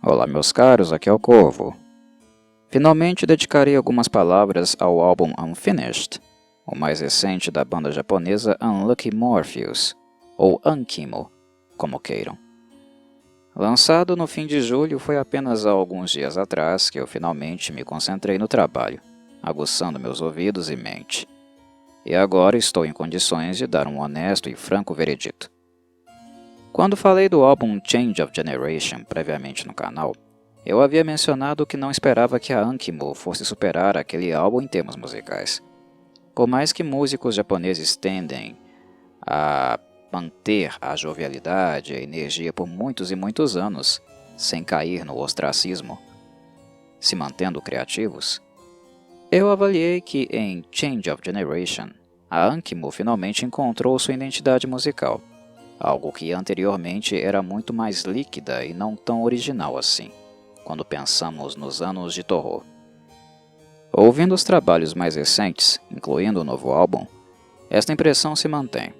Olá, meus caros, aqui é o Corvo. Finalmente dedicarei algumas palavras ao álbum Unfinished, o mais recente da banda japonesa Unlucky Morpheus, ou Ankimo, como queiram. Lançado no fim de julho, foi apenas há alguns dias atrás que eu finalmente me concentrei no trabalho, aguçando meus ouvidos e mente. E agora estou em condições de dar um honesto e franco veredito. Quando falei do álbum Change of Generation previamente no canal, eu havia mencionado que não esperava que a Ankimo fosse superar aquele álbum em termos musicais. Por mais que músicos japoneses tendem a manter a jovialidade e a energia por muitos e muitos anos, sem cair no ostracismo, se mantendo criativos, eu avaliei que em Change of Generation, a Ankimo finalmente encontrou sua identidade musical, algo que anteriormente era muito mais líquida e não tão original assim, quando pensamos nos anos de Toho. Ouvindo os trabalhos mais recentes, incluindo o novo álbum, esta impressão se mantém.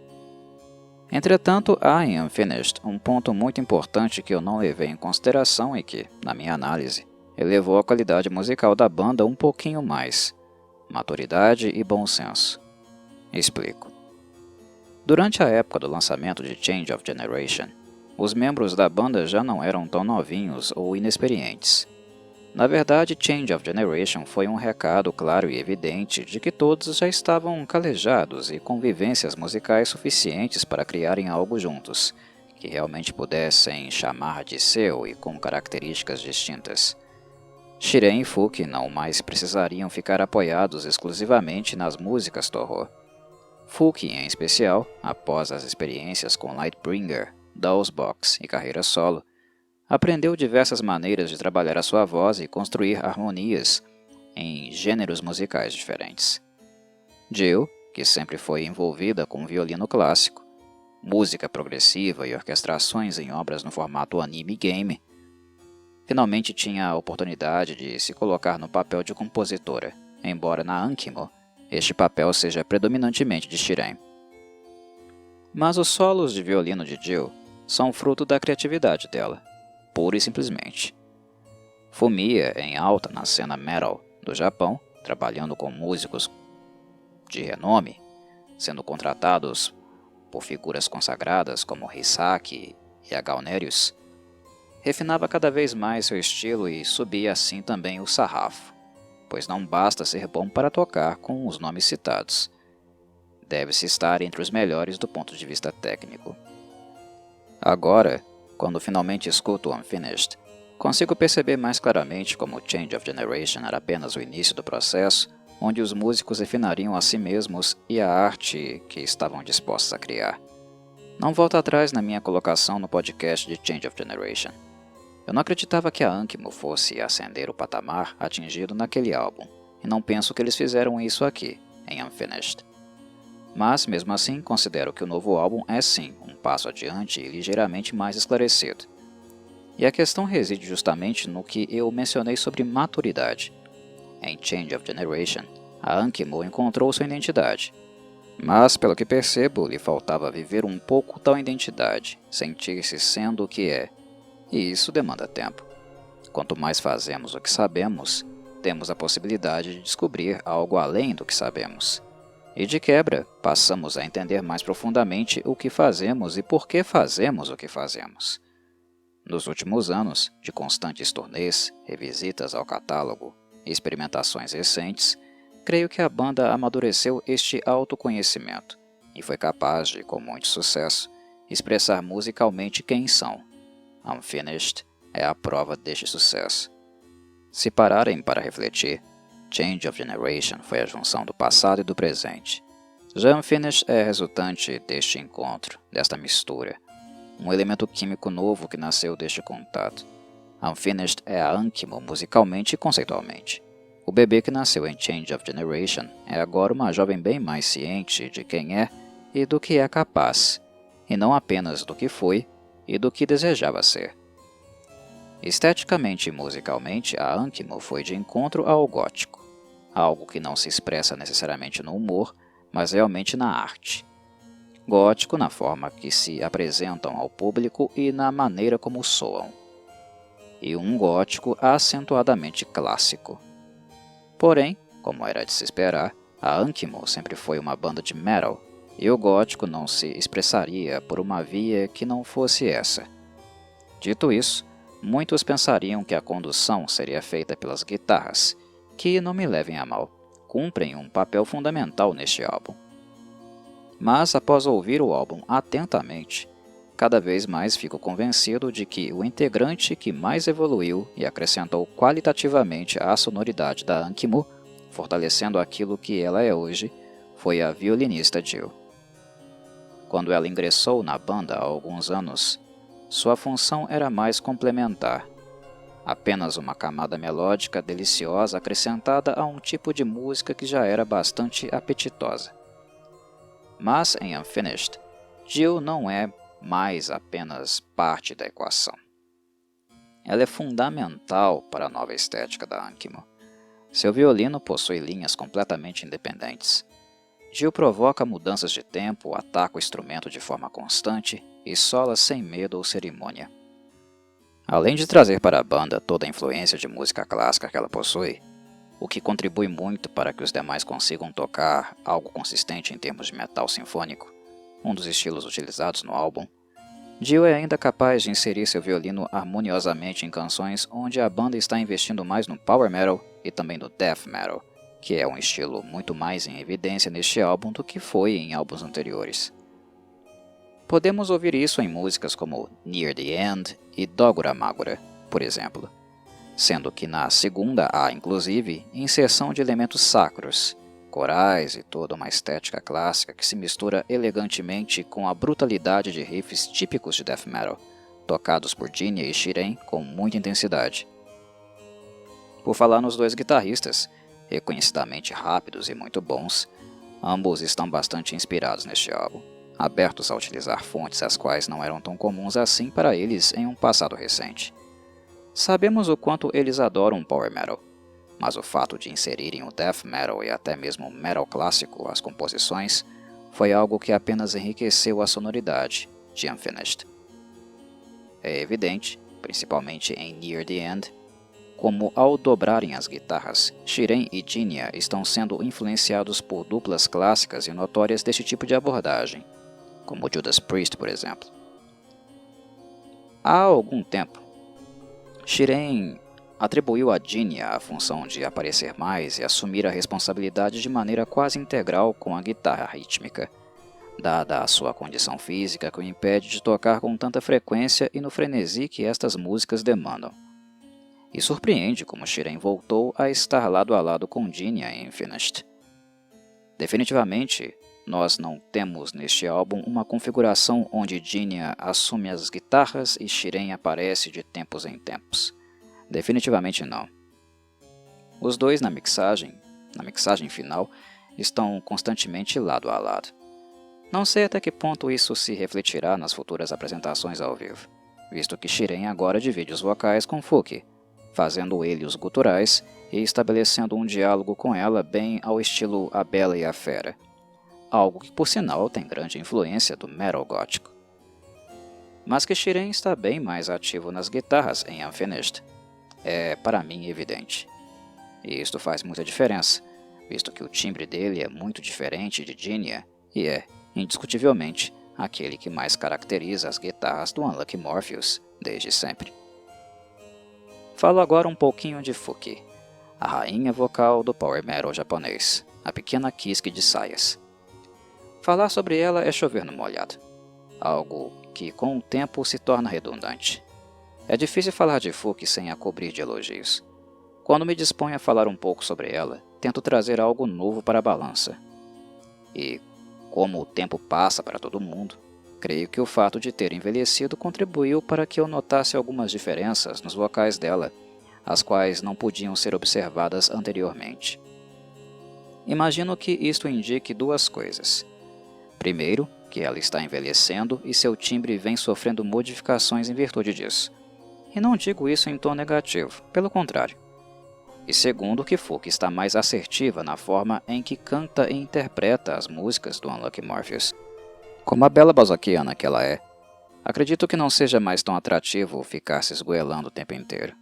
Entretanto, há em Unfinished um ponto muito importante que eu não levei em consideração e que, na minha análise, elevou a qualidade musical da banda um pouquinho mais: maturidade e bom senso. Explico. Durante a época do lançamento de Change of Generation, os membros da banda já não eram tão novinhos ou inexperientes. Na verdade, Change of Generation foi um recado claro e evidente de que todos já estavam calejados e com vivências musicais suficientes para criarem algo juntos, que realmente pudessem chamar de seu e com características distintas. Shiren e Fuki não mais precisariam ficar apoiados exclusivamente nas músicas Toho. Fuki, em especial, após as experiências com Lightbringer, Doll's Box e carreira solo, aprendeu diversas maneiras de trabalhar a sua voz e construir harmonias em gêneros musicais diferentes. Jill, que sempre foi envolvida com violino clássico, música progressiva e orquestrações em obras no formato anime game, finalmente tinha a oportunidade de se colocar no papel de compositora, embora na Ankimo este papel seja predominantemente de Shiren. Mas os solos de violino de Jill são fruto da criatividade dela, pura e simplesmente. Fumiya em alta na cena metal do Japão, trabalhando com músicos de renome, sendo contratados por figuras consagradas como Hisaki e Agalnerius, refinava cada vez mais seu estilo e subia assim também o sarrafo, pois não basta ser bom para tocar com os nomes citados. Deve-se estar entre os melhores do ponto de vista técnico. Agora, quando finalmente escuto Unfinished, consigo perceber mais claramente como Change of Generation era apenas o início do processo, onde os músicos refinariam a si mesmos e a arte que estavam dispostos a criar. Não volto atrás na minha colocação no podcast de Change of Generation. Eu não acreditava que a Ankimo fosse ascender o patamar atingido naquele álbum, e não penso que eles fizeram isso aqui, em Unfinished. Mas, mesmo assim, considero que o novo álbum é sim um passo adiante e ligeiramente mais esclarecido. E a questão reside justamente no que eu mencionei sobre maturidade. Em Change of Generation, a Ankimo encontrou sua identidade. Mas, pelo que percebo, lhe faltava viver um pouco tal identidade, sentir-se sendo o que é. E isso demanda tempo. Quanto mais fazemos o que sabemos, temos a possibilidade de descobrir algo além do que sabemos. E de quebra, passamos a entender mais profundamente o que fazemos e por que fazemos o que fazemos. Nos últimos anos, de constantes turnês, revisitas ao catálogo e experimentações recentes, creio que a banda amadureceu este autoconhecimento e foi capaz de, com muito sucesso, expressar musicalmente quem são. Unfinished é a prova deste sucesso. Se pararem para refletir, Change of Generation foi a junção do passado e do presente. Já Unfinished é resultante deste encontro, desta mistura, um elemento químico novo que nasceu deste contato. Unfinished é a Ankimo musicalmente e conceitualmente. O bebê que nasceu em Change of Generation é agora uma jovem bem mais ciente de quem é e do que é capaz, e não apenas do que foi e do que desejava ser. Esteticamente e musicalmente, a Ankimo foi de encontro ao gótico, algo que não se expressa necessariamente no humor, mas realmente na arte. Gótico na forma que se apresentam ao público e na maneira como soam. e um gótico acentuadamente clássico. Porém, como era de se esperar, a Ankimo sempre foi uma banda de metal, e o gótico não se expressaria por uma via que não fosse essa. Dito isso, muitos pensariam que a condução seria feita pelas guitarras, que, não me levem a mal, cumprem um papel fundamental neste álbum. Mas, após ouvir o álbum atentamente, cada vez mais fico convencido de que o integrante que mais evoluiu e acrescentou qualitativamente à sonoridade da Ankimo, fortalecendo aquilo que ela é hoje, foi a violinista Jill. Quando ela ingressou na banda há alguns anos, sua função era mais complementar, apenas uma camada melódica deliciosa acrescentada a um tipo de música que já era bastante apetitosa. Mas em Unfinished, Jill não é mais apenas parte da equação. Ela é fundamental para a nova estética da Ankimo. Seu violino possui linhas completamente independentes. Jill provoca mudanças de tempo, ataca o instrumento de forma constante e sola sem medo ou cerimônia. Além de trazer para a banda toda a influência de música clássica que ela possui, o que contribui muito para que os demais consigam tocar algo consistente em termos de metal sinfônico, um dos estilos utilizados no álbum, Jill é ainda capaz de inserir seu violino harmoniosamente em canções onde a banda está investindo mais no power metal e também no death metal, que é um estilo muito mais em evidência neste álbum do que foi em álbuns anteriores. Podemos ouvir isso em músicas como Near the End e Dogura Magura, por exemplo, sendo que na segunda há, inclusive, inserção de elementos sacros, corais e toda uma estética clássica que se mistura elegantemente com a brutalidade de riffs típicos de death metal, tocados por Jinja e Shiren com muita intensidade. Por falar nos dois guitarristas, reconhecidamente rápidos e muito bons, ambos estão bastante inspirados neste álbum, abertos a utilizar fontes as quais não eram tão comuns assim para eles em um passado recente. Sabemos o quanto eles adoram o power metal, mas o fato de inserirem o death metal e até mesmo o metal clássico às composições foi algo que apenas enriqueceu a sonoridade de Unfinished. É evidente, principalmente em Near the End, como ao dobrarem as guitarras, Shiren e Jinja estão sendo influenciados por duplas clássicas e notórias deste tipo de abordagem, como Judas Priest, por exemplo. Há algum tempo, Shiren atribuiu a Jinja a função de aparecer mais e assumir a responsabilidade de maneira quase integral com a guitarra rítmica, dada a sua condição física que o impede de tocar com tanta frequência e no frenesi que estas músicas demandam. E surpreende como Shiren voltou a estar lado a lado com Jinja em Unfinished. Definitivamente, nós não temos neste álbum uma configuração onde Jinja assume as guitarras e Shiren aparece de tempos em tempos. Definitivamente não. Os dois na mixagem final, estão constantemente lado a lado. Não sei até que ponto isso se refletirá nas futuras apresentações ao vivo, visto que Shiren agora divide os vocais com Fuki, fazendo ele os guturais e estabelecendo um diálogo com ela bem ao estilo A Bela e a Fera, algo que por sinal tem grande influência do metal gótico. Mas que Shiren está bem mais ativo nas guitarras em Unfinished é, para mim, evidente. E isto faz muita diferença, visto que o timbre dele é muito diferente de Jinja e é, indiscutivelmente, aquele que mais caracteriza as guitarras do Unlucky Morpheus desde sempre. Falo agora um pouquinho de Fuki, a rainha vocal do power metal japonês, a pequena Kiske de saias. Falar sobre ela é chover no molhado, algo que com o tempo se torna redundante. É difícil falar de Fuki sem a cobrir de elogios. Quando me disponho a falar um pouco sobre ela, tento trazer algo novo para a balança. E, como o tempo passa para todo mundo, creio que o fato de ter envelhecido contribuiu para que eu notasse algumas diferenças nos vocais dela, as quais não podiam ser observadas anteriormente. Imagino que isto indique duas coisas. Primeiro, que ela está envelhecendo e seu timbre vem sofrendo modificações em virtude disso. E não digo isso em tom negativo, pelo contrário. E segundo, que Fuki está mais assertiva na forma em que canta e interpreta as músicas do Unlucky Morpheus. Como a bela bazoquiana que ela é, Acredito que não seja mais tão atrativo ficar se esgoelando o tempo inteiro.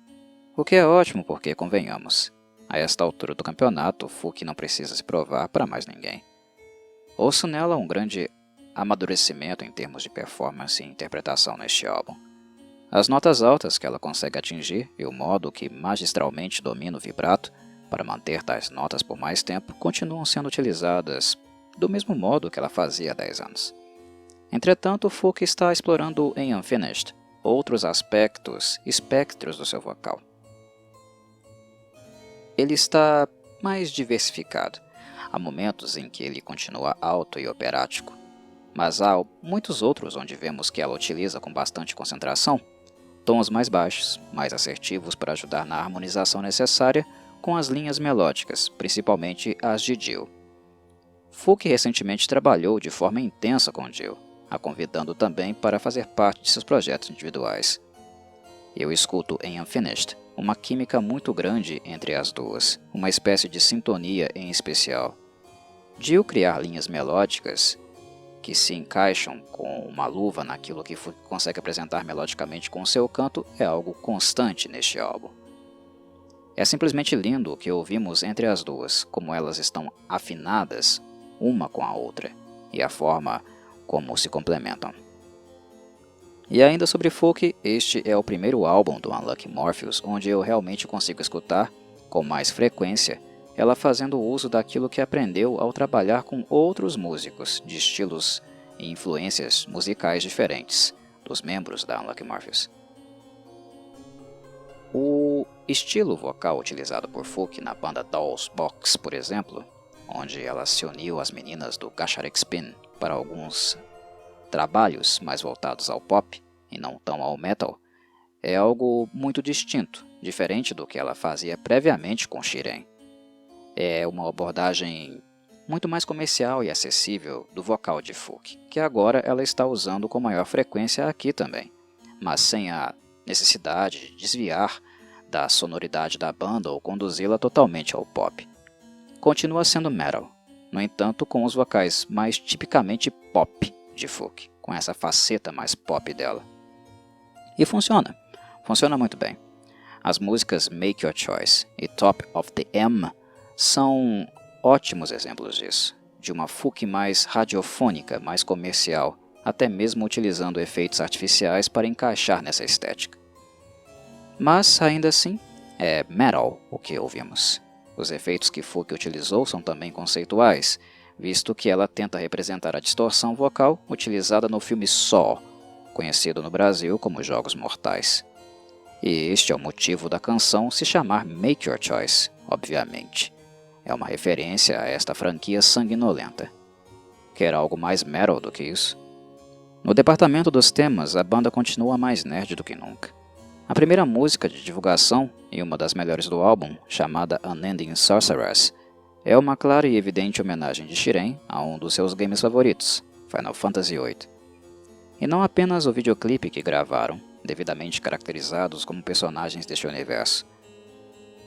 O que é ótimo porque, convenhamos, a esta altura do campeonato, Fuk não precisa se provar para mais ninguém. Ouço nela um grande amadurecimento em termos de performance e interpretação neste álbum. As notas altas que ela consegue atingir e o modo que magistralmente domina o vibrato para manter tais notas por mais tempo continuam sendo utilizadas do mesmo modo que ela fazia há 10 anos. Entretanto, Fuk está explorando em Unfinished outros aspectos espectros do seu vocal. Ele está mais diversificado. Há momentos em que ele continua alto e operático, mas há muitos outros onde vemos que ela utiliza com bastante concentração tons mais baixos, mais assertivos para ajudar na harmonização necessária com as linhas melódicas, principalmente as de Jill. Fuk recentemente trabalhou de forma intensa com Jill, a convidando também para fazer parte de seus projetos individuais. Eu escuto em Unfinished uma química muito grande entre as duas, uma espécie de sintonia em especial. Jill criar linhas melódicas que se encaixam com uma luva naquilo que Fuk consegue apresentar melodicamente com seu canto é algo constante neste álbum. É simplesmente lindo o que ouvimos entre as duas, como elas estão afinadas uma com a outra, e a forma como se complementam. E ainda sobre Fuk, este é o primeiro álbum do Unlucky Morpheus onde eu realmente consigo escutar, com mais frequência, ela fazendo uso daquilo que aprendeu ao trabalhar com outros músicos de estilos e influências musicais diferentes dos membros da Unlucky Morpheus. O estilo vocal utilizado por Fuk na banda Doll's Box, por exemplo, onde ela se uniu às meninas do Gasharek Spin para alguns trabalhos mais voltados ao pop e não tão ao metal, é algo muito distinto, diferente do que ela fazia previamente com Shiren. É uma abordagem muito mais comercial e acessível do vocal de Fuk, que agora ela está usando com maior frequência aqui também, mas sem a necessidade de desviar da sonoridade da banda ou conduzi-la totalmente ao pop. Continua sendo metal, no entanto com os vocais mais tipicamente pop de Fuk, com essa faceta mais pop dela. E funciona muito bem. As músicas Make Your Choice e Top of the M são ótimos exemplos disso, de uma Fuk mais radiofônica, mais comercial, até mesmo utilizando efeitos artificiais para encaixar nessa estética. Mas, ainda assim, é metal o que ouvimos. Os efeitos que Fuk utilizou são também conceituais, visto que ela tenta representar a distorção vocal utilizada no filme Saw, conhecido no Brasil como Jogos Mortais. E este é o motivo da canção se chamar Make Your Choice, obviamente. É uma referência a esta franquia sanguinolenta. Quer algo mais metal do que isso? No departamento dos temas, a banda continua mais nerd do que nunca. A primeira música de divulgação, e uma das melhores do álbum, chamada Unending Sorceress, é uma clara e evidente homenagem de Shiren a um dos seus games favoritos, Final Fantasy VIII. E não apenas o videoclipe que gravaram, devidamente caracterizados como personagens deste universo.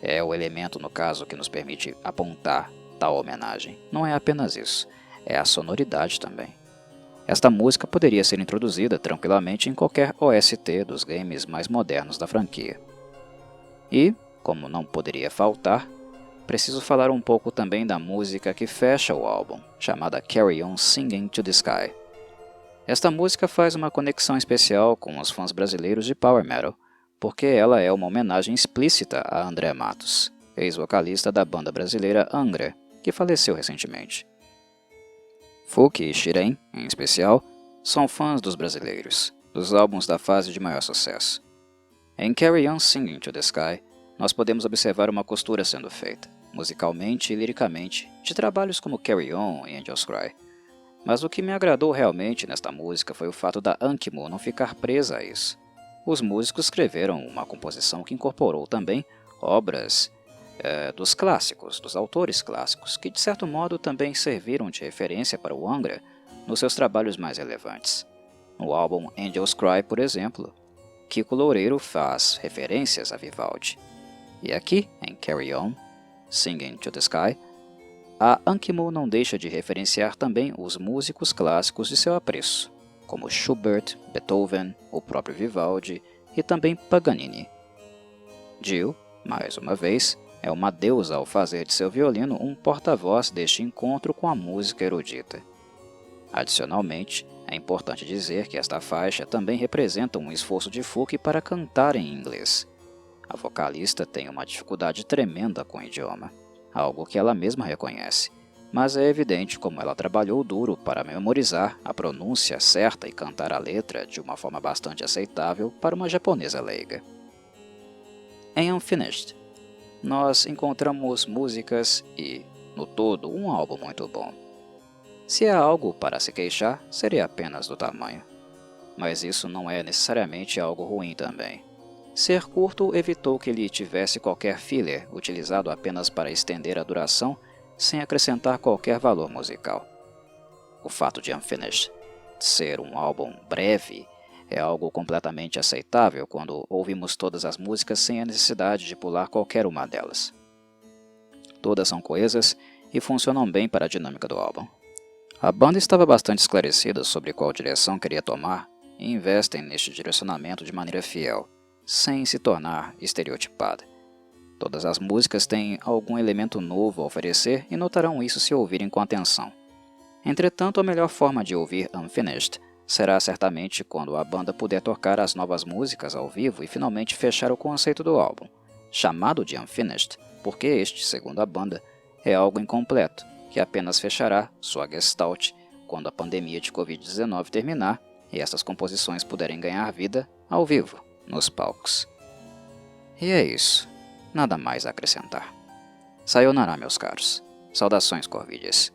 É o elemento, no caso, que nos permite apontar tal homenagem. Não é apenas isso, é a sonoridade também. Esta música poderia ser introduzida tranquilamente em qualquer OST dos games mais modernos da franquia. E, como não poderia faltar, preciso falar um pouco também da música que fecha o álbum, chamada Carry On Singing to the Sky. Esta música faz uma conexão especial com os fãs brasileiros de Power Metal, porque ela é uma homenagem explícita a André Matos, ex-vocalista da banda brasileira Angra, que faleceu recentemente. Fuk e Shiren, em especial, são fãs dos brasileiros, dos álbuns da fase de maior sucesso. Em Carry On Singing to the Sky, nós podemos observar uma costura sendo feita, musicalmente e liricamente, de trabalhos como Carry On e Angels Cry. Mas o que me agradou realmente nesta música foi o fato da Ankimo não ficar presa a isso. Os músicos escreveram uma composição que incorporou também obras dos clássicos, dos autores clássicos, que de certo modo também serviram de referência para o Angra nos seus trabalhos mais relevantes. No álbum Angels Cry, por exemplo, Kiko Loureiro faz referências a Vivaldi. E aqui, em Carry On, Singing to the Sky, a Ankimo não deixa de referenciar também os músicos clássicos de seu apreço, como Schubert, Beethoven, o próprio Vivaldi e também Paganini. Jill, mais uma vez, é uma deusa ao fazer de seu violino um porta-voz deste encontro com a música erudita. Adicionalmente, é importante dizer que esta faixa também representa um esforço de Fouque para cantar em inglês. A vocalista tem uma dificuldade tremenda com o idioma, algo que ela mesma reconhece, mas é evidente como ela trabalhou duro para memorizar a pronúncia certa e cantar a letra de uma forma bastante aceitável para uma japonesa leiga. Em Unfinished, nós encontramos músicas e, no todo, um álbum muito bom. Se há algo para se queixar, seria apenas do tamanho. Mas isso não é necessariamente algo ruim também. Ser curto evitou que ele tivesse qualquer filler utilizado apenas para estender a duração sem acrescentar qualquer valor musical. O fato de Unfinished ser um álbum breve é algo completamente aceitável quando ouvimos todas as músicas sem a necessidade de pular qualquer uma delas. Todas são coesas e funcionam bem para a dinâmica do álbum. A banda estava bastante esclarecida sobre qual direção queria tomar e investem neste direcionamento de maneira fiel, sem se tornar estereotipada. Todas as músicas têm algum elemento novo a oferecer e notarão isso se ouvirem com atenção. Entretanto, a melhor forma de ouvir Unfinished será certamente quando a banda puder tocar as novas músicas ao vivo e finalmente fechar o conceito do álbum, chamado de Unfinished, porque este, segundo a banda, é algo incompleto, que apenas fechará sua gestalt quando a pandemia de Covid-19 terminar e essas composições puderem ganhar vida ao vivo, nos palcos. E é isso. Nada mais a acrescentar. Sayonara, meus caros. Saudações, Corvides.